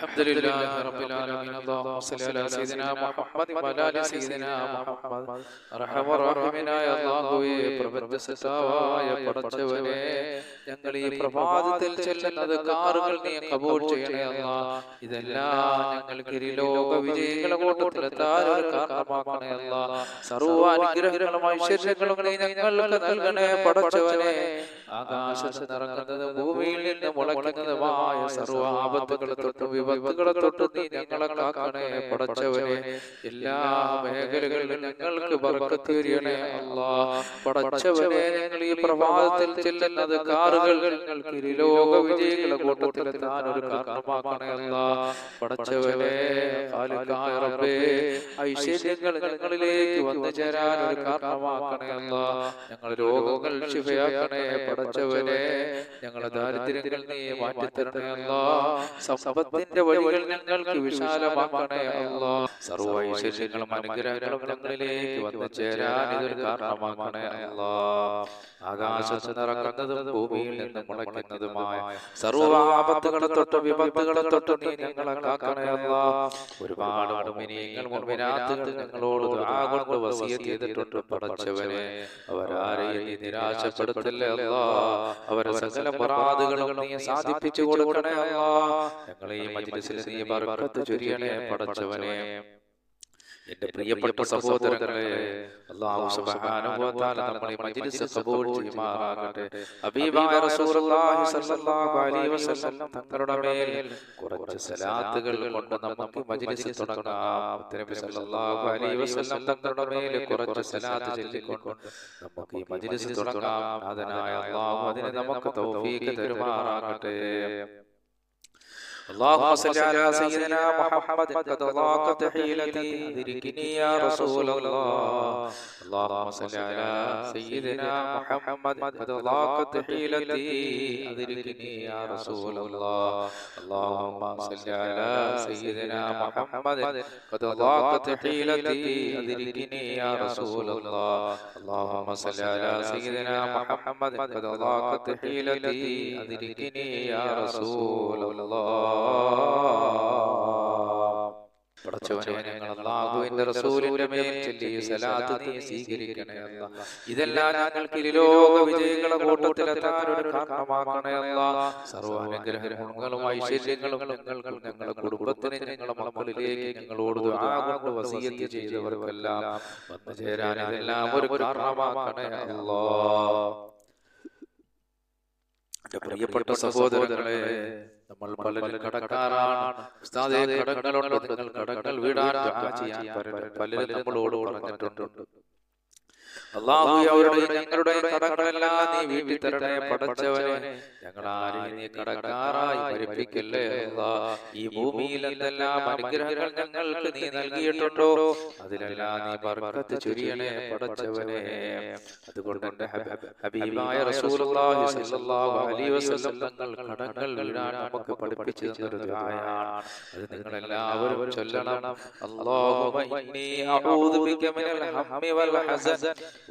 الحمد لله رب العالمين. اللهم صل على سيدنا محمد وعلى آل سيدنا محمد. അർഹമ റഹീമനായ അല്ലാഹുവേ, പ്രപഞ്ചസത്താവായ പടച്ചവനെ, ഞങ്ങൾ ഈ പ്രഭാതത്തിൽ ചെല്ലുന്നത് കാറുകൾ നീ കബൂൽ ചെയ്യണേ അല്ലാഹ്. ഇതെല്ലാം ഞങ്ങൾക്ക് ലോക വിജയികളെ കൂട്ടത്തിലെത്താൻ ഒരു കാരണമാക്കണേ അല്ലാഹ്. സർവ്വ അനുഗ്രഹങ്ങളും ഐശ്വര്യങ്ങളും നീ ഞങ്ങൾക്ക് നൽകണേ പടച്ചവനെ. ആകാശത്ത് നിറങ്ങുന്നത് ഭൂമിയിൽ നിന്ന് മുളയ്ക്കുന്നതുമായ സർവ്വ ആപത്തുകളെ തൊട്ട് വിപത്തുകളെ തൊട്ട് നീ ഞങ്ങളെ കാക്കണേ പടച്ചവനെ. എല്ലാ മേഖലകളിലും ഞങ്ങൾക്ക് ബർക്കത്ത് ചെയ്യണേ അല്ലാഹ്. പടച്ചവനെ, ഞങ്ങൾ ഈ പ്രഭാതത്തിൽ ചെല്ലുന്നത് കാറുകൾ ഞങ്ങൾക്ക് ലോക വിജയികളെ കൂട്ടത്തിലെത്താൻ ഒരു കാരണമാക്കണേ അല്ലാഹ്. പടച്ചവനെ, ഖാലിഖായ റബ്ബേ, ഐശ്വര്യങ്ങൾ ഞങ്ങളിലേക്ക് വന്നു ചേരാൻ ഒരു കാരണമാക്കണേ അല്ലാഹ്. ഞങ്ങൾ രോഗങ്ങൾ ശിഫയാക്കണേ പടച്ചവനെ. ഞങ്ങളെ ദാരിദ്ര്യങ്ങൾ നീ മാറ്റിത്തരണേ അല്ലാഹ്. സമ്പത്തിന്റെ വഴികൾ ഞങ്ങൾക്ക് വിശാലമാക്കണേ അല്ലാഹ്. സർവ്വ ഐശ്വര്യങ്ങളും അനുഗ്രഹങ്ങളും ഞങ്ങളിലേക്ക് വന്നു ചേരാൻ ഇതൊരു കാരണമാക്കണേ അല്ലാഹ്. ആകാശത്ത് നിറങ്ങുന്നതും ഭൂമിയിൽ നിന്ന് മുളയ്ക്കുന്നതുമായ സർവ്വ ആപത്തുകളെ തൊട്ട് വിപത്തുകളെ തൊട്ട് നീ ഞങ്ങളെ കാക്കണേ അല്ലാഹ്. ഒരുപാട് മുഅ്മിനീങ്ങൾ മുഅ്മിനാത്തുകൾ ഞങ്ങളോട് ദുആ കൊണ്ട് വസിയത്ത് ചെയ്തിട്ടുണ്ട് പടച്ചവനെ. അവരാരെയും നീ നിരാശപ്പെടുത്തല്ലേ അല്ലാഹ്. അവരെ സകല മുറാദുകളും നീ സാധിപ്പിച്ചു കൊടുക്കണേ അല്ലാഹ്. ഞങ്ങളെ ഈ മജ്ലിസിൽ നീ ബർക്കത്ത് ചൊരിയണേ പടച്ചവനെ. എന്റെ പ്രിയപ്പെട്ട സഹോദരങ്ങളെ, അല്ലാഹു സുബ്ഹാനഹു വ തആല നമ്മുടെ മജ്ലിസ് ഖബൂൽ ചെയ്യുമാറാകട്ടെ. ഹബീബായ റസൂലുള്ളാഹി സ്വല്ലല്ലാഹു അലൈഹി വസല്ലം തങ്ങളുടെ മേൽ കുറച്ച് സലാത്തുകൾ കൊണ്ട് നമുക്ക് മജ്ലിസ് തുടങ്ങാം. നബി സ്വല്ലല്ലാഹു അലൈഹി വസല്ലം തങ്ങളുടെ മേൽ കുറച്ച് സലാത്ത് ചൊല്ലിക്കൊണ്ട് നമുക്ക് ഈ മജ്ലിസ് തുടങ്ങാം. നാഥനായ അല്ലാഹു അതിനെ നമുക്ക് തൗഫീഖ് തരുമാറാകട്ടെ. اللهم صل على سيدنا محمد قد ضاقت حيلتي أدركني يا رسول الله. اللهم صل على سيدنا محمد قد ضاقت حيلتي أدركني يا رسول الله. اللهم صل على سيدنا محمد قد ضاقت حيلتي أدركني يا رسول الله. اللهم صل على سيدنا محمد قد ضاقت حيلتي أدركني يا رسول الله. പടച്ചവനെ, ഞങ്ങൾ അല്ലാഹുവിന്റെ റസൂലിന്റെ മേൽ ചൊല്ലിയ സലാത്ത് നീ സ്വീകരിക്കണേ അല്ലാഹ്. ഇതെല്ലാം ഞങ്ങൾക്ക് ലോക വിജയികളെ കൂട്ടത്തിലെത്താൻ ഒരു കാരണമാക്കണേ അല്ലാഹ്. സർവ്വ അനുഗ്രഹങ്ങളും ഐശ്വര്യങ്ങളും ഞങ്ങൾക്കും ഞങ്ങളുടെ കുടുംബത്തിന് ഞങ്ങളുടെ മക്കളിലേക്ക് ഞങ്ങളോട് ദുആ കൊണ്ട് വസിയത്ത് ചെയ്തവർക്കെല്ലാം വന്നു ചേരാൻ ഇതെല്ലാം ഒരു കാരണമാക്കണേ അല്ലാഹ്. പ്രിയപ്പെട്ട സഹോദരങ്ങളെ, നമ്മൾ പലരും കടക്കാരാണ്. ഉസ്താദേ, കടങ്ങളുണ്ട്, നിങ്ങൾ കടങ്ങൾ വീടാൻ ദുആ ചെയ്യാൻ പലരും നമ്മളോട് പറഞ്ഞിട്ടുണ്ട്. അല്ലാഹു അവരുടെ ഞങ്ങളുടെ കടങ്ങളെല്ലാം നീ വീട്ടി തരണേ പടച്ചവനെ. ഞങ്ങളാരെയും നീ കടക്കാരായി മരിപ്പിക്കല്ലേ അല്ലാഹ്. ഈ ഭൂമിയിൽ എന്തെല്ലാം അനുഗ്രഹങ്ങൾ ഞങ്ങൾക്ക് നീ നൽകിയിട്ടുണ്ടോ അതിലെല്ലാം നീ ബർക്കത്ത് ചൊരിയണേ പടച്ചവനെ. അതുകൊണ്ട് എന്റെ ഹബീബായ റസൂലുള്ളാഹി സ്വല്ലല്ലാഹു അലൈഹി വസല്ലം തങ്ങൾ കടങ്ങൾ വീഴാൻ നമുക്ക് പഠിപ്പിച്ചു തന്നൊരു ദുആയാണ്. അത് നിങ്ങൾ എല്ലാവരും ചൊല്ലണം. അല്ലാഹുമ്മ ഇന്നി അഊദു ബിക മിനൽ ഹമ്മി വൽ ഹസൻ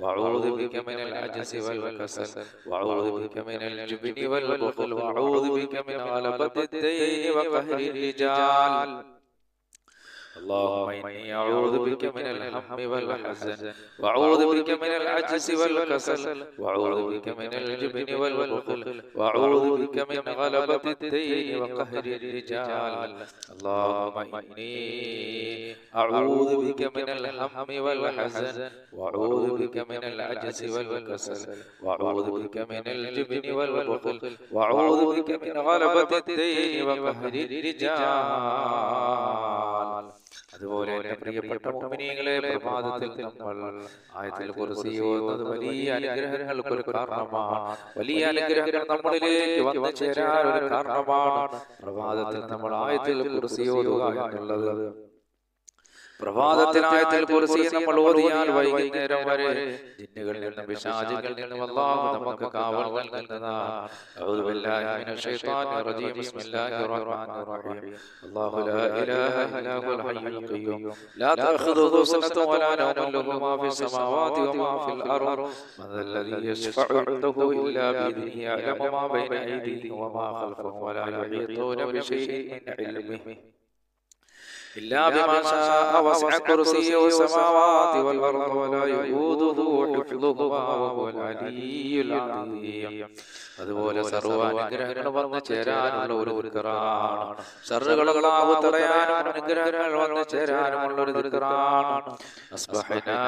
വഅഊദു ബിക മിനൽ അജ്സി വൽ കസൽ വഅഊദു ബിക മിനൽ ജുബ്നി വൽ ബഖൽ വഅഊദു ബിക മിൻ ഗലബത്തി الدين وقهر الرجال. اللهم إني أعوذ بك من الهم والحزن وأعوذ بك من العجز والكسل وأعوذ بك من الجبن والبخل وأعوذ بك من غلبة الدين وقهر الرجال. اللهم إني أعوذ بك من الهم والحزن وأعوذ بك من العجز والكسل وأعوذ بك من الجبن والبخل وأعوذ بك من غلبة الدين وقهر الرجال. അതുപോലെ എന്റെ പ്രിയപ്പെട്ട മുഅ്മിനീങ്ങളെ, പ്രഭാതത്തിൽ നമ്മൾ ആയത്തുൽ കുർസി ഓതുന്നത് വലിയ അനുഗ്രഹങ്ങൾക്ക് ഒരു കാരണമാണ്. വലിയ അനുഗ്രഹങ്ങൾ നമ്മളിലേക്ക് വന്നു ചേരാൻ ഒരു കാരണമാണ്. പ്രഭാതത്തിൽ നമ്മൾ ആയത്തുൽ കുർസി ഓതുക എന്നുള്ളത് പ്രഭാതത്തിനായത്തിൽ കുർസി നമ്മൾ ഓതിയാൽ വൈകുന്നേരം വരെ ജിന്നുകളിൽ നിന്നും പിശാചുകളിൽ നിന്നും അല്ലാഹു നമുക്ക് കാവൽ നൽകുന്നതാണ്. അഊദു ബില്ലാഹി മിനശ് ശൈത്വാനിർ റജീം. ബിസ്മില്ലാഹിർ റഹ്മാനിർ റഹീം. അല്ലാഹു ലാ ഇലാഹ ഇല്ലാ ഹുവൽ ഹയ്യുൽ ഖയ്യൂം ലാ തഅഖുദുഹു സിനത്തുൻ വലാ നൗമുൻ ലഹു മാ ഫിസ് സമാവാതി വമാ ഫിൽ അർദ് മൻ الذي يشفع عنده إلا بإذنه يعلم ما بين أيديهم وما خلفهم ولا يحيطون بشيء من علمه إلا بما شاء وسع كرسيه السماوات والأرض ولا يؤوده حفظهما وهو العلي العظيم. അതുപോലെ സർവ്വാനുഗ്രഹങ്ങൾ വന്നു ചേരാനുള്ള ഒരു ദിക്റാണ്. ശർറുകളാവു തടയാനും അനുഗ്രഹങ്ങൾ വന്നു ചേരാനുമുള്ള ഒരു ദിക്റാണ്. അസ്ബഹനാ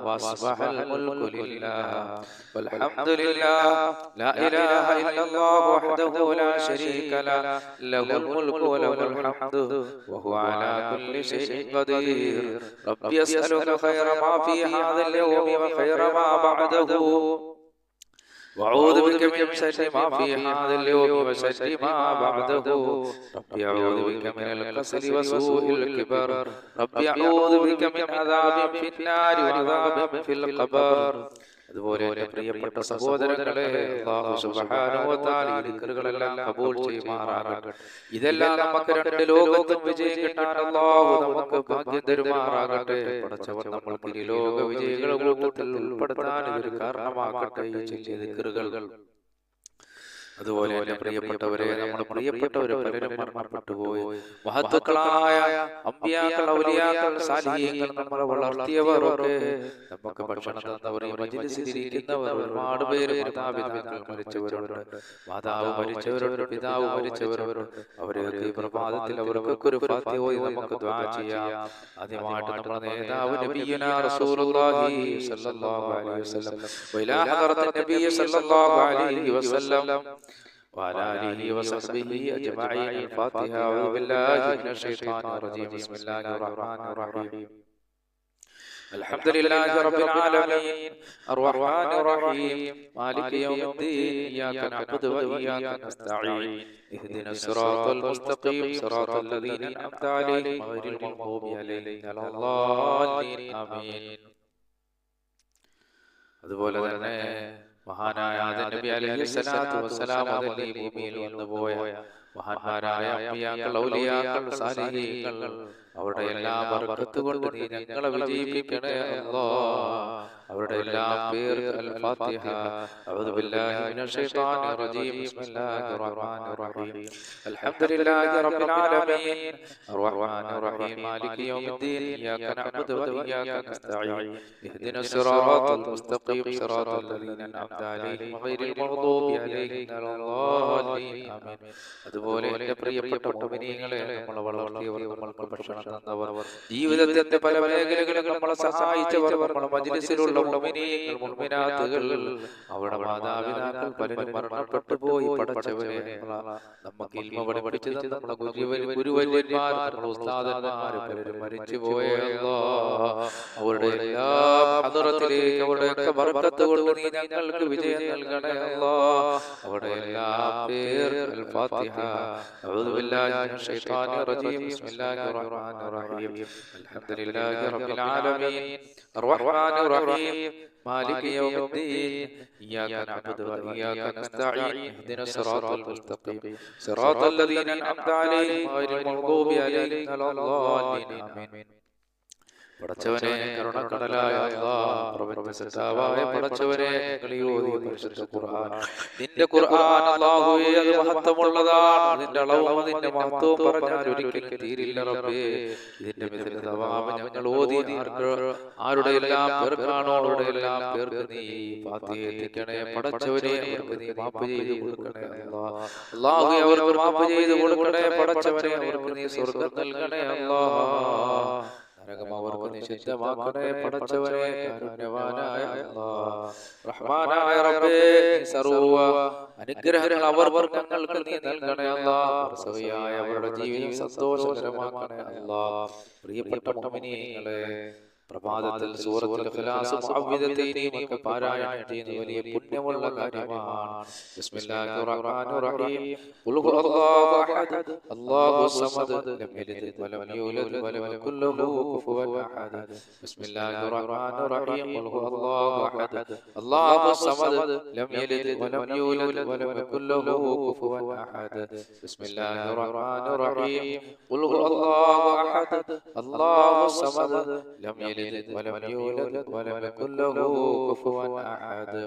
വസ്ബഹൽ മുൽകു ലില്ലാഹ് വൽഹംദുലില്ലാഹ് ലാ ഇലാഹ ഇല്ലല്ലാഹു വഹ്ദഹു ലാ ശരീക ലഹു ലഹുൽ മുൽകു വലഹുൽ ഹംദു വഹുവ അലാ കുല്ലി ശൈഇൻ ഖദീർ. റബ്ബി അസ്അലുക ഖൈറ മാ ഫീ ഹാദൽ യൗമി വഖൈറ മാ ബഅദഹു وأعوذ بك من شر ما في هذا اليوم وشر ما بعده. ربي أعوذ بك من الكسل وسوء الكبر. ربي أعوذ بك من عذاب في النار وعذاب في القبر. അതുപോലെ എൻ്റെ പ്രിയപ്പെട്ട സഹോദരങ്ങളെ, അല്ലാഹു സുബ്ഹാനഹു വ തആല ഈ ദിക്റുകളെല്ലാം കബൂൽ ചെയ്യുമാറാകട്ടെ. ഇതെല്ലാം നമുക്ക് രണ്ട് ലോകത്തും വിജയം കിട്ടാൻ അല്ലാഹു നമുക്ക് ഭാഗ്യം തരുമാറാകട്ടെ. പടച്ചവൻ നമ്മൾക്ക് ഈ ലോക വിജയികളുടെ കൂട്ടത്തിൽ ഉൾപ്പെടുത്താൻ ഒരു കാരണമാകട്ടെ ഈ ചെറിയ ദിക്റുകൾ. അതുപോലെ എൻ്റെ പ്രിയപ്പെട്ടവരെ, നമ്മുടെ പ്രിയപ്പെട്ടവരെ പലരും മരണപ്പെട്ടു പോയി. മഹത്തുക്കളായ അമ്പിയാക്കൾ, ഔലിയാക്കൾ, സാലിഹീങ്ങൾ, നമ്മളെ വളർത്തിയവരൊക്കെ, നമുക്ക് ഭക്ഷണം തന്നവർ, ഈ മജ്‌ലിസിൽ ഇരിക്കുന്നവർ, ഒരുപാട് പേര് മാതാപിതാക്കൾ മരിച്ചവരുണ്ട്, മാതാവ് മരിച്ചവരുണ്ട്, പിതാവ് മരിച്ചവരുണ്ട്. അവരൊക്കെ ഈ പ്രഭാതത്തിൽ അവർക്കൊക്കെ ഒരു ഫാത്തിഹ ഓതി നമുക്ക് ദുആ ചെയ്യാം. ആദ്യമായിട്ട് നമ്മുടെ നേതാവ് നബിയുനാ റസൂലുള്ളാഹി സ്വല്ലല്ലാഹു അലൈഹി വസല്ലം വഇലാ ഹദറത്തിൻ നബി സ്വല്ലല്ലാഹു അലൈഹി വസല്ലം وعلى آله وصحبه أجمعين. الفاتحة. أعوذ بالله من الشيطان الرجيم. بسم الله الرحمن الرحيم. الحمد لله رب العالمين الرحمن الرحيم مالك يوم الدين إياك نعبد وإياك نستعين اهدنا الصراط المستقيم صراط الذين أنعمت عليهم غير المغضوب عليهم ولا الضالين آمين. അതുപോലെ തന്നെ മഹാനായ ആദം നബി അലൈഹിസ്സലാത്തു വസ്സലാം അതിൽ ഈ ഭൂമിയിൽ വന്നുപോയ മഹാന്മാരായ അമ്പിയാക്കൾ, ഔലിയാക്കൾ, സാലിഹീങ്ങൾ, അവരുടെ എല്ലാ ബർക്കത്ത് കൊണ്ട് നീ ഞങ്ങളെ വിജയിപ്പിക്കണേ അല്ലാഹ്. അവരുടെ എല്ലാ പേർ അൽ ഫാത്തിഹ. അഊദു ബില്ലാഹി മിനശ് ശൈത്വാനിർ റജീം. ബിസ്മില്ലാഹിർ റഹ്മാനിർ റഹീം. അൽഹംദുലില്ലാഹി റബ്ബിൽ ആലമീൻ അർറഹ്മാനിർ റഹീം മാലികി യൗമിദ്ദീൻ ഇയ്യാക നഅ്ബുദു വ ഇയ്യാക നസ്തഈൻ ഇഹ്ദിനസ് സിറാത്തൽ മുസ്തഖീം സിറാത്തൽ ലദീന അൻഅംത അലൈഹിം ഗൈറിൽ മഗ്ദൂബി അലൈഹിം വലദ്ദാലീൻ ആമീൻ. അതുപോലെ എൻ്റെ പ്രിയപ്പെട്ട മുഅ്മിനീങ്ങളെ, നമ്മളെ വളർത്തിയവർ, നമ്മൾക്ക് ഭക്ഷണം തന്നവർ, ജീവിതത്തിന്റെ പല മേഖലകളിൽ നമ്മളെ സഹായിച്ചവർ, നമ്മുടെ മജ്‌ലിസിലുള്ള മുഅ്മിനീങ്ങൾ, മുഅ്മിനാത്തുകൾ, അവരുടെ മാതാപിതാക്കൾ പലരും മരണപ്പെട്ടു പോയി. പടച്ചവനെ, നമുക്ക് ഇൽമ പഠിപ്പിച്ചു തന്ന നമ്മുടെ ഗുരുവര്യന്മാർ, നമ്മുടെ ഉസ്താദന്മാർ പലരും മരിച്ചു പോയ അല്ലാഹ്, അവരുടെ എല്ലാ ഹദറത്തിലേക്ക് അവരുടെ ബർക്കത്ത് കൊണ്ട് നീ ഞങ്ങൾക്ക് വിജയം നൽകണേ അല്ലാഹ്. അവരുടെ എല്ലാ പേർ അൽ ഫാത്തിഹ. അഊദു ബില്ലാഹി മിനശ് ശൈത്വാനിർ റജീം. ബിസ്മില്ലാഹിർ റഹ്മാനിർ റഹീം. അൽഹംദുലില്ലാഹി റബ്ബിൽ ആലമീൻ അർറഹ്മാനിർ റഹീം മാലികി യൗമിദ്ദീൻ ഇയ്യാക നഅ്ബുദു വ ഇയ്യാക നസ്തഈൻ ഇഹ്ദിനസ് സിറാത്തൽ മുസ്തഖീം സിറാത്തൽ ലദീന അൻഅംത അലൈഹിം ഗൈറിൽ മഗ്ദൂബി അലൈഹിം വലദ്ദാലീൻ ആമീൻ. പടച്ചവനെ, കരുണക്കടലായ അല്ലാഹ്, പ്രപഞ്ചസൃഷ്ടാവായ പടച്ചവനെ, പരിശുദ്ധ ഖുർആൻ, നിന്റെ ഖുർആൻ അല്ലാഹുവേ, അത് മഹത്വമുള്ളതാണ്. അതിന്റെ അളവും അതിന്റെ മഹത്വവും പറഞ്ഞാൽ ഒരിക്കലും തീരില്ല റബ്ബേ. ഇതിന്റെ മിഥില തവാബ് ഞങ്ങൾ ഓതി ആരുടെ എല്ലാം പേർക്കാണോ അവരുടെ എല്ലാം പേർക്ക് നീ ഫാത്തിഹ എത്തിക്കണേ പടച്ചവനെ. അവർക്ക് നീ മാപ്പ് ചെയ്ത് കൊടുക്കണേ അല്ലാഹ്. അല്ലാഹുവേ, അവർക്ക് മാപ്പ് ചെയ്ത് കൊടുക്കണേ പടച്ചവനെ. അവർക്ക് നീ സ്വർഗ്ഗം നൽകണേ അല്ലാഹ്. നരകം അവർക്ക് നിഷിദ്ധമാക്കണേ പടച്ചവനെ. കാരുണ്യവാനായ അല്ലാഹ്, റഹ്മാനായ റബ്ബേ, സർവ്വ അനുഗ്രഹങ്ങൾ ഞങ്ങൾക്ക് നീ നൽകണേ അല്ലാഹ്. പ്രസവിയായ അവരുടെ ജീവിതം സന്തോഷകരമാക്കണേ അല്ലാഹ്. പ്രിയപ്പെട്ട മുഅ്മിനീങ്ങളെ, പ്രഭാതത്തിൽ സൂറത്തുൽ ഇഖ്ലാസ് മുഅവ്വിദതൈനി ഒക്കെ പാരായണം ചെയ്യുന്നത് വലിയ പുണ്യമുള്ള കാര്യമാണ്. ബിസ്മില്ലാഹിർ റഹ്മാനിർ റഹീം. ഖുൽ ഹുവല്ലാഹു അഹദ് അല്ലാഹു സമദ് ലം യലിദ് വലം യൂലദ് വലം യകുൽ ലഹു കുഫുവൻ അഹദ്. ബിസ്മില്ലാഹിർ റഹ്മാനിർ റഹീം. ഖുൽ ഹുവല്ലാഹു അഹദ് അല്ലാഹു സമദ് ലം യലിദ് വലം യൂലദ് വലം യകുൽ ലഹു കുഫുവൻ അഹദ്. ബിസ്മില്ലാഹിർ റഹ്മാനിർ റഹീം. ഖുൽ ഹുവല്ലാഹു അഹദ് അല്ലാഹു സമദ് ലം യലിദ് വലം യൂലദ് വലം യകുൽ ലഹു കുഫുവൻ അഹദ്.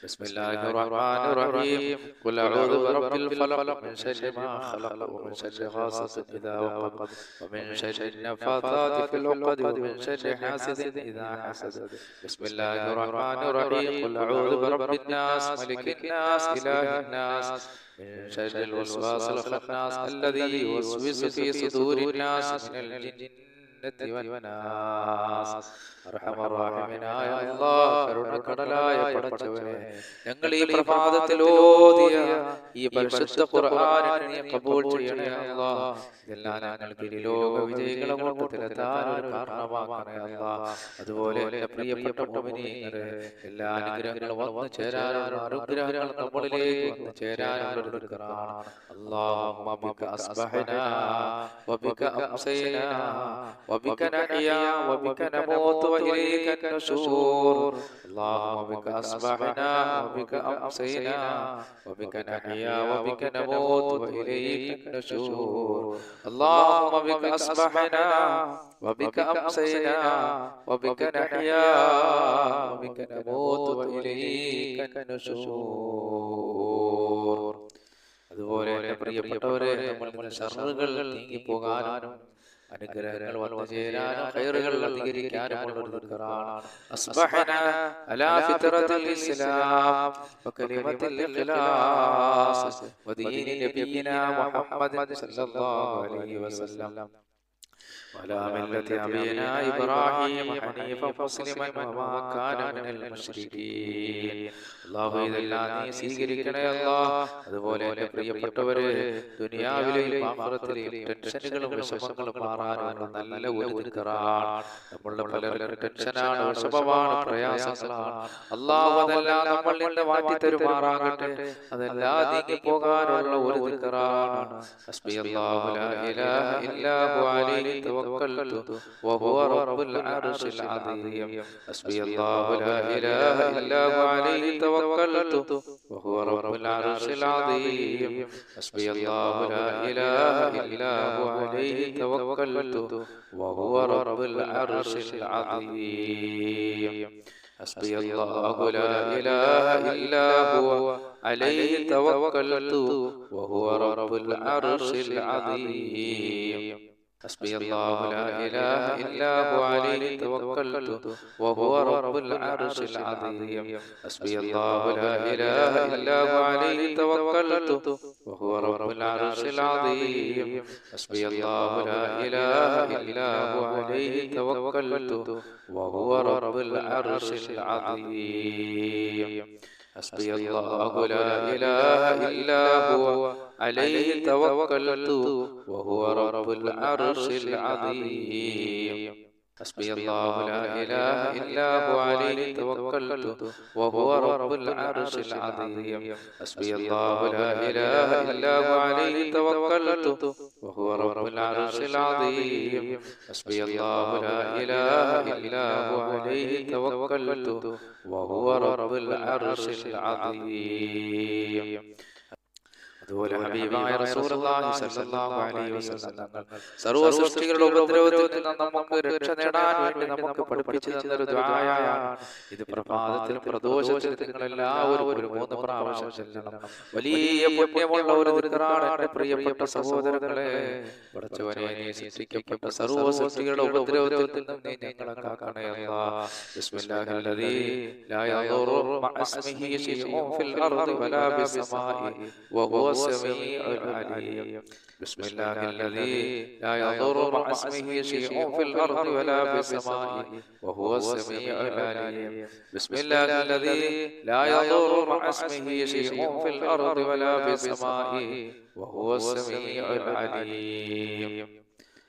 بسم الله الرحمن الرحيم. قل أعوذ برب الفلق من شر ما خلق ومن شر غاسق إذا وقب ومن شر النفاثات في العقد ومن شر حاسد إذا حسد. بسم الله الرحمن الرحيم. قل أعوذ برب الناس ملك الناس إله الناس من شر الوسواس الخناس الذي يوسوس في صدور الناس من الجنة والناس. അർഹമർറഹീമായ അല്ലാഹ്, കരുണക്കടലായ പടച്ചവനെ, ഞങ്ങൾ ഈ പ്രഭാതത്തിൽ ഓതിയ ഈ പരിശുദ്ധ ഖുർആനിനെ നീ ഖബൂൽ ചെയ്യണേ അല്ലാഹ്. ഇതെല്ലാം ഞങ്ങൾക്ക് ലോക വിജയികളെ കൂട്ടത്തിലെത്താൻ ഒരു കാരണമാക്കണേ അല്ലാഹ്. അതുപോലെ എൻ്റെ പ്രിയപ്പെട്ട മുഅ്മിനീങ്ങളെ, എല്ലാ അനുഗ്രഹങ്ങളും വന്നു ചേരാനുള്ള അനുഗ്രഹങ്ങൾ നമ്മളിലേക്ക് വന്നു ചേരാനുള്ള ഒരു ദിക്റാണ്. അല്ലാഹുമ്മ ബിക അസ്ബഹനാ വബിക അംസൈനാ വബിക നഹ്യാ വബിക നമൂതു وإليك النشور. اللهم بك أصبحنا وبك أمسينا وبك نحيا وبك نموت وإليك النشور. اللهم بك أصبحنا وبك أمسينا وبك نحيا وبك نموت وإليك النشور. അതുപോലെ പ്രിയപ്പെട്ടവരെ, നമ്മൾ ശർറുകൾ നീങ്ങിപ്പോകാനും അനുഗ്രഹങ്ങൾ വന്നു ചേരാനും ഖൈറുകൾ അധികരിക്കാനുമുള്ള ഒരു ദിക്റാണ്. അസ്ബഹനാ അലാ ഫിത്രത്തിൽ ഇസ്ലാം വകലിമത്തിൽ ഇഖ്ലാസ് വദീനി നബിയിനാ മുഹമ്മദ് സല്ലല്ലാഹു അലൈഹി വസല്ലം وعلى ملة أبينا إبراهيم حنيفا مسلما وما كان من المشركين. അല്ലാഹു ഇതെല്ലാം നീ സ്വീകരിക്കണേ അല്ലാഹ്. അതുപോലെ എൻ്റെ പ്രിയപ്പെട്ടവരെ, ദുനിയാവിലെയും ആഖിറത്തിലെയും ടെൻഷനുകളും വിഷമങ്ങളും മാറാനുള്ള നല്ല ഒരു ദിക്റാണ്. നമ്മളുടെ പലർക്കും ടെൻഷനാണ്, വിഷമമാണ്, പ്രയാസങ്ങളാണ്. അല്ലാഹു അതെല്ലാം നമ്മളിൽ നിന്ന് മാറ്റി തരുമാറാകട്ടെ. അതെല്ലാം നീങ്ങി പോകാനുള്ള ഒരു ദിക്റാണ്. ഹസ്ബിയല്ലാഹു ലാ ഇലാഹ ഇല്ലാ ഹു അലൈഹി توكلت وهو رب العرش العظيم. حسبي الله لا إله إلا هو عليه توكلت وهو رب العرش العظيم. حسبي الله لا إله إلا هو عليه توكلت وهو رب العرش العظيم. حسبي الله لا إله إلا هو عليه توكلت وهو رب العرش العظيم. حسبي الله لا إله إلا هو عليه توكلت وهو رب العرش العظيم. حسبي الله لا إله إلا هو عليه توكلت وهو رب العرش العظيم. حسبي الله لا إله إلا هو عليه توكلت وهو رب العرش العظيم. حسبي الله لا إله إلا هو عليه توكلت وهو رب العرش العظيم. حسبي الله لا إله إلا هو عليه توكلت وهو رب العرش العظيم. حسبي الله لا إله إلا هو عليه توكلت وهو رب العرش العظيم. حسبي الله لا إله إلا هو عليه توكلت وهو رب العرش العظيم. അതുപോലെ ഹബീബായ റസൂലുള്ളാഹി സ്വല്ലല്ലാഹു അലൈഹി വസല്ലം സർവ്വ സൃഷ്ടികളുടെ ഉപദ്രവത്തിൽ നിന്ന് നമുക്ക് രക്ഷ നേടാൻ വേണ്ടി നമുക്ക് പഠിപ്പിച്ചു തന്നൊരു ദുആയാണ് ഇത്. പ്രഭാതത്തിലും പ്രദോഷത്തിലും നിങ്ങൾ എല്ലാവരും ഒരു 3 പ്രാവശ്യം ചൊല്ലണം. വലിയ പുണ്യമുള്ള ഒരു ദിക്റാണ് എൻ്റെ പ്രിയപ്പെട്ട സഹോദരങ്ങളെ. പടച്ചവനെ, നീ സൃഷ്ടിക്കപ്പെട്ട സർവ്വ സൃഷ്ടികളുടെ ഉപദ്രവത്തിൽ നിന്ന് നീ ഞങ്ങളെ കാക്കണേ അല്ലാഹ്. ബിസ്മില്ലാഹിൽ ലദീ ലാ യദുറു മഅസ്മിഹി ശൈഉൻ ഫിൽ അർദി വലാ ഫിസ്സമാഇ വഹുവ السميع العليم. بسم الله الذي لا يضر مع اسمه شيء في الأرض ولا في السماء وهو السميع العليم. بسم الله الذي لا يضر مع اسمه شيء في الأرض ولا في السماء وهو السميع العليم.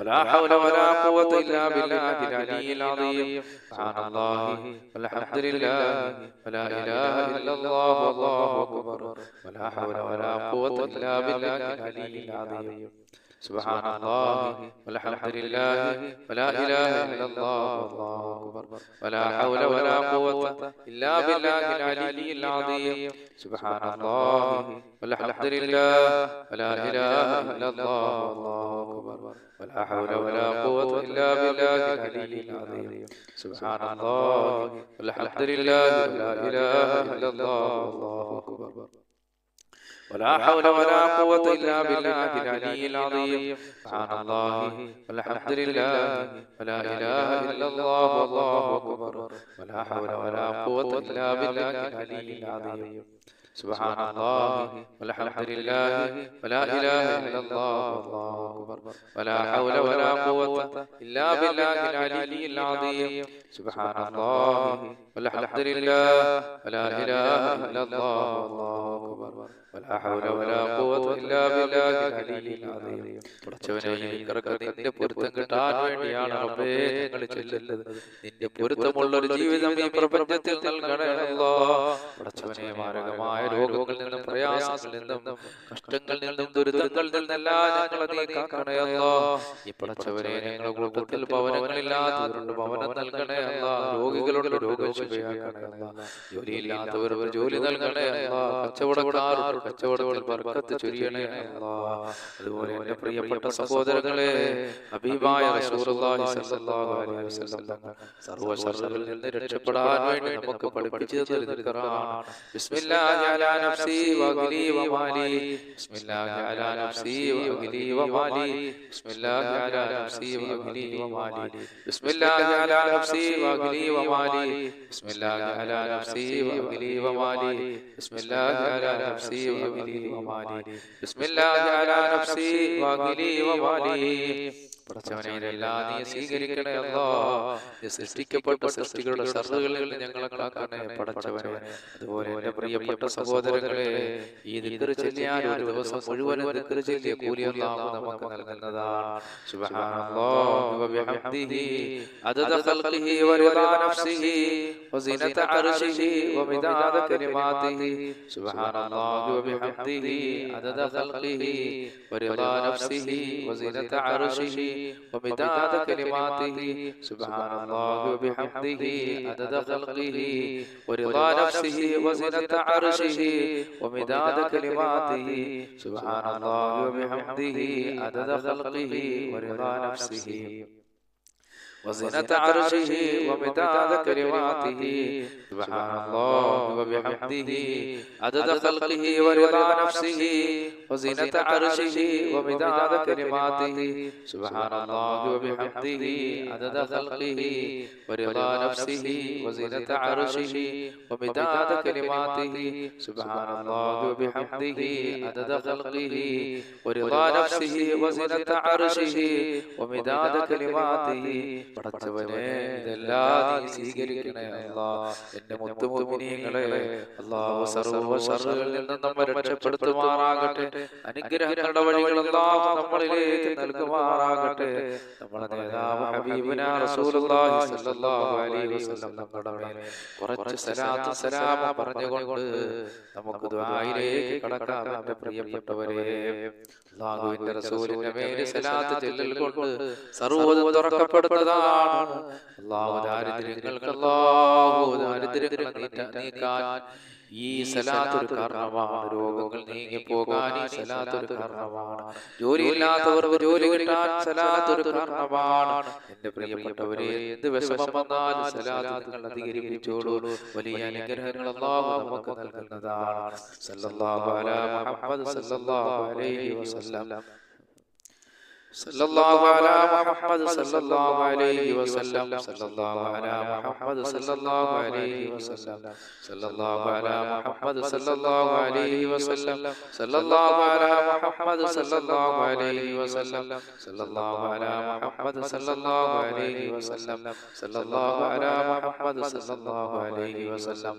ولا حول ولا قوة إلا بالله العلي العظيم سبحان الله والحمد لله ولا إله إلا الله والله أكبر ولا حول ولا قوة إلا بالله العلي العظيم سبحان الله والحمد لله ولا إله إلا الله والله أكبر ولا حول ولا قوة إلا بالله العلي العظيم سبحان الله والحمد لله ولا إله إلا الله والله أكبر ولا حول ولا قوة إلا بالله العلي العظيم سبحان الله والحمد لله ولا إله إلا الله والله أكبر ولا حول ولا قوة إلا بالله العلي العظيم سبحان الله والحمد لله ولا إله إلا الله والله أكبر ولا حول ولا قوة إلا بالله العلي العظيم سبحان الله والحمد لله ولا إله إلا الله والله أكبر ولا حول ولا قوة إلا بالله العلي العظيم سبحان الله والحمد لله ولا إله إلا الله والله أكبر ولا حول ولا قوة إلا بالله العلي العظيم പടച്ചവനെ നിന്റെ പൊരുത്തം കിട്ടാൻ വേണ്ടിയാണ് റബ്ബേ ഞങ്ങൾ ചെല്ലുന്നത്. നിന്റെ പൊരുത്തമുള്ള ഒരു ജീവിതം ഈ പ്രപഞ്ചത്തിൽ നൽകണേ അല്ലാഹ്. പടച്ചവനെ മാരകമായ രോഗങ്ങളിൽ നിന്നും പ്രയാസങ്ങളിൽ നിന്നും കഷ്ടങ്ങളിൽ നിന്നും ദുരിതങ്ങളിൽ നിന്നെല്ലാം ഞങ്ങളെ നീ കാക്കണേ അല്ലാഹ്. ഈ പടച്ചവനെ ഞങ്ങളുടെ കൂട്ടത്തിൽ ഭവനങ്ങളില്ലാത്തവരുണ്ട്, ഭവനം നൽകണേ അല്ലാഹ്. രോഗികളുടെ രോഗം ശുഭയാക്കണേ അല്ലാഹ്. ജോലിയില്ലാത്തവർ ജോലി നൽകണേ അല്ലാഹ്. കച്ചവടക്കാരോട് കച്ചവടത്തിൽ ബർക്കത്ത് ചൊരിയണേ അല്ലാഹ്. അതുപോലെ എന്റെ പ്രിയപ്പെട്ട സഹോദരങ്ങളെ, ഹബീബായ റസൂലുള്ളാഹി സ്വല്ലല്ലാഹു അലൈഹി വസല്ലം സർവ്വ ശർറിൽ നിന്ന് രക്ഷപ്പെടാൻ വേണ്ടി നമുക്ക് പഠിപ്പിച്ചു തന്ന ദിക്റാണ് ബിസ്മില്ലാഹി അലാ നഫ്സി വഅഹ്ലി വമാലി ബിസ്മില്ലാഹി അലാ നഫ്സി വഅഹ്ലി വമാലി ബിസ്മില്ലാഹി അലാ നഫ്സി വഅഹ്ലി വമാലി ബിസ്മില്ലാഹി അലാ നഫ്സി വഅഹ്ലി വമാലി ബിസ്മില്ലാഹി അലാ നഫ്സി വഅഹ്ലി വമാലി ബിസ്മില്ലാഹി അലാ നഫ്സി വഅഹ്ലി വമാലി ബിസ്മില്ലാഹി അലാ നഫ്സി വഅഹ്ലി വമാലി. പടച്ചവനെ ഇതെല്ലാം നീ സ്വീകരിക്കണേ അല്ലാഹ്. നീ സൃഷ്ടിക്കപ്പെട്ട സൃഷ്ടികളുടെ ശർറുകളിൽ ഞങ്ങളെ കാക്കണേ പടച്ചവനെ. അതുപോലെ എന്റെ പ്രിയപ്പെട്ട സഹോദരങ്ങളെ, ഈ ദിക്ർ ചൊല്ലിയാൽ ഒരു ദിവസം മുഴുവൻ ദിക്ർ ചൊല്ലിയ കൂലി അല്ലാഹു നമുക്ക് നൽകുന്നതാണ്. സുബ്ഹാനല്ലാഹി വബിഹംദിഹി അദദ ഖൽഖിഹി വറിദാ നഫ്സിഹി വസിനത അർശിഹി വമിദാദ കലിമാതിഹി സുബ്ഹാനല്ലാഹി വബിഹംദിഹി അദദ ഖൽഖിഹി വറിദാ നഫ്സിഹി വസിനത അർശിഹി ومداد كلماته سبحان الله وبحمده عدد خلقه ورضا نفسه وزنة عرشه ومداد كلماته سبحان الله وبحمده عدد خلقه ورضا نفسه وزنة عرشه ومداد كلماته سبحان الله وبحمده عدد خلقه ورضا نفسه وزنة عرشه ومداد كلماته سبحان الله وبحمده عدد خلقه ورضا نفسه وزنة عرشه ومداد كلماته سبحان الله وبحمده عدد خلقه ورضا نفسه وزنة عرشه ومداد كلماته. പടച്ചവനെ ഇതെല്ലാം നീ സ്വീകരിക്കണേ അല്ലാഹ്. എന്റെ മുത്തുമുഅ്മിനീങ്ങളെ, അല്ലാഹു സർവ്വ ശർറുകളിൽ നിന്നും നമ്മെ രക്ഷപ്പെടുത്തുമാറാകട്ടെ. അനുഗ്രഹങ്ങളുടെ വഴികൾ അല്ലാഹു നമ്മളിലേക്ക് നൽകുമാറാകട്ടെ. നമ്മുടെ നേതാവ് ഹബീബുനാ റസൂലുള്ളാഹി സ്വല്ലല്ലാഹു അലൈഹി വസല്ലം നമ്മുടെ മേൽ കുറച്ച് സലാത്തും സലാമും പറഞ്ഞുകൊണ്ട് നമുക്ക് ദുആയിലേക്ക് കടക്കാം. എന്റെ പ്രിയപ്പെട്ടവരെ, അല്ലാഹുവിന്റെ റസൂലിന്റെ മേൽ സലാത്ത് ചൊല്ലൽ കൊണ്ട് സർവ്വതും തുറക്കപ്പെടുന്നതാണ്. അല്ലാഹു ദാരിദ്ര്യങ്ങളെ നീക്കാൻ ഈ സലാത്ത് ഒരു കാരണമാണ്. രോഗങ്ങൾ നീങ്ങിപ്പോകാൻ ഈ സലാത്ത് ഒരു കാരണമാണ്. ജോലിയില്ലാത്തവർക്ക് ജോലി കിട്ടാൻ സലാത്ത് ഒരു കാരണമാണ്. എന്റെ പ്രിയപ്പെട്ടവരെ, എന്ത് വിഷമം വന്നാലും സലാത്ത് നിങ്ങൾ അധികരിപ്പിച്ചോളൂ. വലിയ അനുഗ്രഹങ്ങൾ അല്ലാഹു നമുക്ക് നൽകുന്നതാണ്. സല്ലല്ലാഹു അലാ മുഹമ്മദ് സല്ലല്ലാഹു അലൈഹി വസല്ലം صلى الله على محمد صلى الله عليه وسلم صلى الله على محمد صلى الله عليه وسلم صلى الله على محمد صلى الله عليه وسلم صلى الله على محمد صلى الله عليه وسلم صلى الله على محمد صلى الله عليه وسلم صلى الله على محمد صلى الله عليه وسلم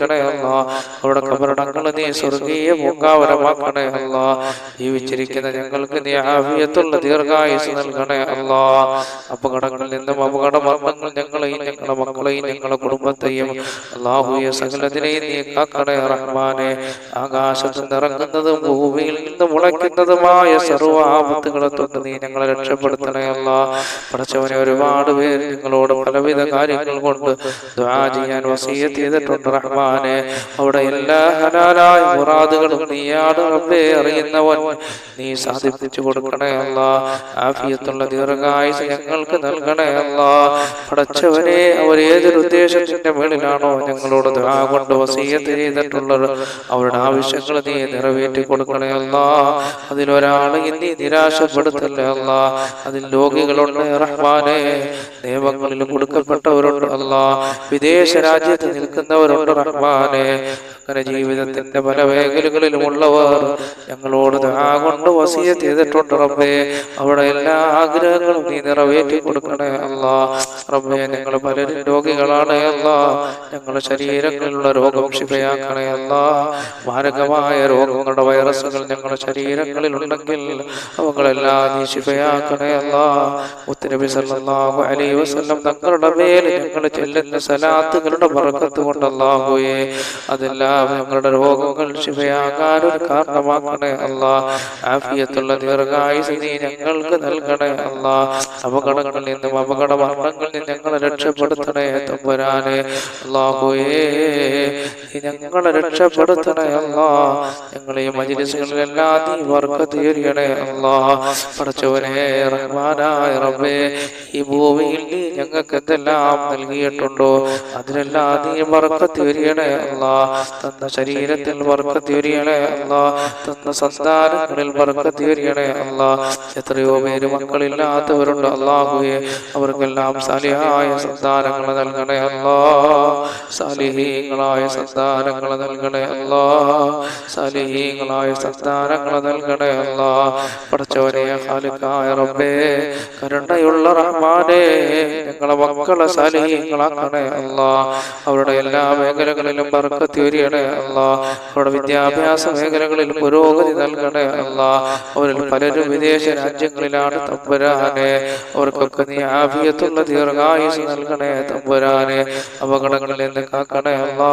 എത്തിക്കണേ അല്ലാ. അവരുടെ കബറിടങ്ങൾ നീ സ്വർഗീയ പൂങ്കാവനമാക്കണേ അല്ലാ. ജീവിച്ചിരിക്കുന്ന ഞങ്ങൾക്ക് നീ ആഫിയത്തുള്ള ദീർഘായുസ് നൽകണേ അല്ലാ. അപകടങ്ങളിൽ നിന്നും അപകട മരണങ്ങൾ ഞങ്ങളെയും ഞങ്ങളുടെ മക്കളെയും ഞങ്ങളുടെ കുടുംബത്തെയും അല്ലാഹുവേ സകലതിനെയും നീ കാക്കണേ റഹ്മാനെ. ആകാശത്ത് നിറങ്ങുന്നതും ഭൂമിയിൽ നിന്ന് മുളയ്ക്കുന്നതുമായ സർവ്വ ആപത്തുകളെ തൊട്ട് നീ ഞങ്ങളെ രക്ഷപ്പെടുത്തണേ അല്ലാ. പടച്ചവനെ, ഒരുപാട് പേര് ഞങ്ങളോട് പലവിധ കാര്യങ്ങൾ കൊണ്ട് ദുആ ചെയ്യാൻ വസിയ്യത്ത് ചെയ്തിട്ടുണ്ട് റഹ്മാനെ. അവിടെ എല്ലാ ഹലാലായ മുറാദുകളും നീയാണ് റബ്ബേ അറിയുന്നവൻ. നീ സാധിപ്പിച്ചു കൊടുക്കണേ അല്ലാ. ആഫിയത്തുള്ള ദീർഘായുസ് ഞങ്ങൾക്ക് നൽകണേ അല്ലാ. പടച്ചവനെ, അവർ ഏതൊരു ഉദ്ദേശത്തിന്റെ മേളിലാണോ ഞങ്ങളോട് ദുആ കൊണ്ട് വസിയ്യത്ത് ചെയ്തിട്ടുള്ളത്, അവരുടെ ആവശ്യങ്ങൾ നീ നിറവേറ്റി കൊടുക്കണേ അല്ലാ. അതിലൊരാളെ നീ നിരാശപ്പെടുത്തല്ലേ അല്ലാ. അതിൽ രോഗികളുണ്ട് റഹ്മാനെ, നിയമങ്ങളിൽ കൊടുക്കപ്പെട്ടവരുണ്ട് അല്ലാ, വിദേശ രാജ്യത്ത് നിൽക്കുന്നവരുണ്ട് റഹ്മാനെ. അങ്ങനെ ജീവിതത്തിന്റെ പല മേഖലകളിലുമുള്ളവർ ഞങ്ങളോട് ദുആ കൊണ്ട് വസിയ്യത്ത് ചെയ്തിട്ടുണ്ട് റബ്ബേ. അവിടെ എല്ലാ ആഗ്രഹങ്ങളും നീ നിറവേറ്റി കൊടുക്കണേ അല്ലാ. റബ്ബേ, ഞങ്ങൾ പലരും രോഗികളാണ് അല്ലാ. ഞങ്ങളുടെ ശരീരങ്ങളിലുള്ള രോഗം ശിഫയാക്കണേ അല്ലാ. മാരകമായ രോഗങ്ങളുടെ വൈറസുകൾ ഞങ്ങളുടെ ശരീരങ്ങളിൽ ഉണ്ടെങ്കിൽ അവകളെല്ലാം നീ ശിഫയാക്കണേ അല്ലാ. മുത്തുനബി സല്ലല്ലാഹു അലൈഹി വസല്ലം തങ്ങളുടെ മേൽ ഞങ്ങൾ ചെല്ലുന്ന സലാത്തുകളുടെ ബറക്കത്ത് കൊണ്ട് അല്ലാഹുവേ, അതെല്ലാം ഞങ്ങളുടെ രോഗങ്ങൾ ശിഫയാകാൻ ഒരു കാരണമാക്കണേ അല്ലാ. ആഫിയത്തുള്ള ദീർഘായുസ് നീ ഞങ്ങൾക്ക് നൽകണേ അല്ലാ. അപകടങ്ങളിൽ നിന്നും അപകട മരണങ്ങളിൽ നിന്നും ഞങ്ങളെ രക്ഷപ്പെടുത്തണേ തമ്പുരാനെ. അല്ലാഹുവേ, ഞങ്ങളെ രക്ഷപ്പെടുത്തണേ അല്ലാ. ഞങ്ങളെ മജ്‌ലിസുകളിലെല്ലാം നീ ബർക്കത്ത് ചൊരിയണേ അല്ലാ. പടച്ചവനെ റഹ്മാനായ റബ്ബേ, ഈ ഭൂമിയിൽ നീ ഞങ്ങൾക്ക് എന്തെല്ലാം നൽകിയിട്ടുണ്ടോ അതിലെല്ലാം നീ ബർക്കത്ത് ചൊരിയണേ അല്ലാ. തന്ന ശരീരത്തിൽ ബർക്കത്ത് ചൊരിയണേ അല്ലാ. തന്ന സന്താനങ്ങളിൽ ബർക്കത്ത് ചൊരിയണേ അല്ലാ. എത്രയോ പേര് മക്കളില്ലാത്തവരുണ്ട് അല്ലാഹുവേ, അവർക്കെല്ലാം സാലിഹായ സന്താനങ്ങൾ നൽകണേ അല്ലാ. സാലിഹീങ്ങളായ സന്താനങ്ങൾ നൽകണേ അല്ലാ. സാലിഹീങ്ങളായ സന്താനങ്ങൾ നൽകണേ അല്ലാ. പടച്ചവനെ ഖാലിഖായ റബ്ബേ, കരുണയുള്ള റഹ്മാനേ, ഞങ്ങളെ മക്കളെ സാലിഹീങ്ങളാക്കണേ അല്ലാ. അവരുടെ എല്ലാ മേഖലകളിലും ബർക്കത്ത് ചൊരിയണേ അല്ലാ. അവരുടെ വിദ്യാഭ്യാസ മേഖലകളിൽ പുരോഗതി നൽകണേ അല്ലാ. അവരിൽ പലരും വിദേശ രാജ്യങ്ങളിലാണ് തമ്പുരാനെ. അവർക്കൊക്കെ നീ ആഫിയത്തുള്ള ദീർഘായുസ് നൽകണേ തമ്പുരാനെ. അപകടങ്ങളിൽ നിന്ന് കാക്കണേ അല്ലാ.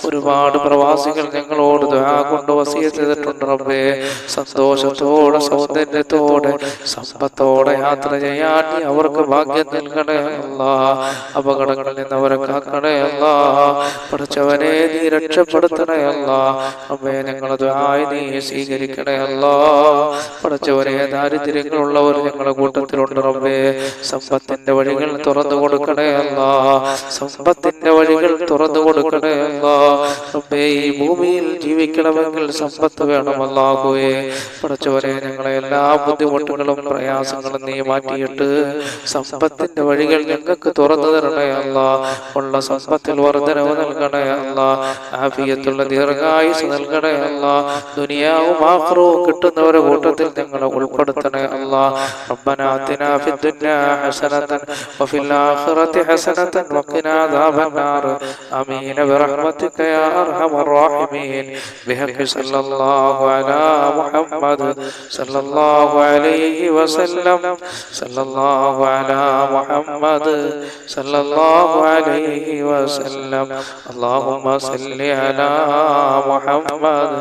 ഒരുപാട് പ്രവാസികൾ ഞങ്ങളോട് ദുആ കൊണ്ട് വസിയ്യത്ത് ചെയ്തിട്ടുണ്ട് റബ്ബേ. സന്തോഷത്തോടെ സൗന്ദര്യത്തോടെ സമ്പത്തോടെ യാത്ര ചെയ്യാൻ നീ അവർക്ക് ഭാഗ്യം നൽകണേ അല്ലാ. അപകടങ്ങളിൽ നിന്ന് അവരെ കാക്കണേ അല്ലാ. പടച്ചവനെ, നീ രക്ഷപ്പെടുത്തണേ അല്ലാ. റബ്ബേ, ഞങ്ങളെ ദുആ നീ സ്വീകരിക്കണേ അല്ലാ. പടച്ചവനെ, ദാരിദ്ര്യങ്ങളുള്ളവർ ഞങ്ങളുടെ കൂട്ടത്തിലുണ്ട് റബ്ബേ. സമ്പത്തിന്റെ വഴികൾ തുറന്നു കൊടുക്കണേ അല്ലാ. സമ്പത്തിന്റെ വഴികൾ തുറന്നു കൊടുക്കണേ അല്ലാ. റബ്ബേ, ഈ ഭൂമിയിൽ ജീവിക്കണമെങ്കിൽ സമ്പത്ത് വേണം അല്ലാഹുവേ. പടച്ചവനെ, ഞങ്ങളെ എല്ലാ ബുദ്ധിമുട്ടുകളും പ്രയാസങ്ങളും നീ മാറ്റിയിട്ട് സമ്പത്തിന്റെ വഴികൾ ഞങ്ങൾക്ക് തുറന്നു തരണേ അല്ലാ. ഉള്ള സമ്പത്തിൽ വർദ്ധനവ് നൽകണേ അല്ലാ. ആഫിയത്തുള്ള ദീർഘായുസ് നൽകണേ അല്ലാ. ദുനിയാവും ആഖിറവും കിട്ടുന്നവരുടെ കൂട്ടത്തിൽ ഞങ്ങളെ ഉൾപ്പെടുത്തണേ അല്ലാ. റബ്ബനാ ആതിനാ ഫിദ്ദുനിയാ ഹസനതൻ വഫിൽ ആഖിറതി ഹസനതൻ വഖിനാ അദാബന്നാർ. ആമീൻ ബിറഹ്മതിക യാ അർഹമർ റഹീമീൻ. ബിഹഖി സല്ലല്ലാഹു അലാ മുഹമ്മദ് സല്ലല്ലാഹു അലൈഹി വസല്ലം. സല്ലല്ലാഹു അലാ മുഹമ്മദ് സല്ലല്ലാഹു അലൈഹി വസല്ലം. അല്ലാഹുമ്മ സല്ലി അലാ മുഹമ്മദ്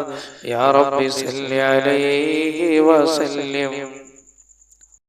യാ റബ്ബി സല്ലി അലൈഹി വസല്ലം.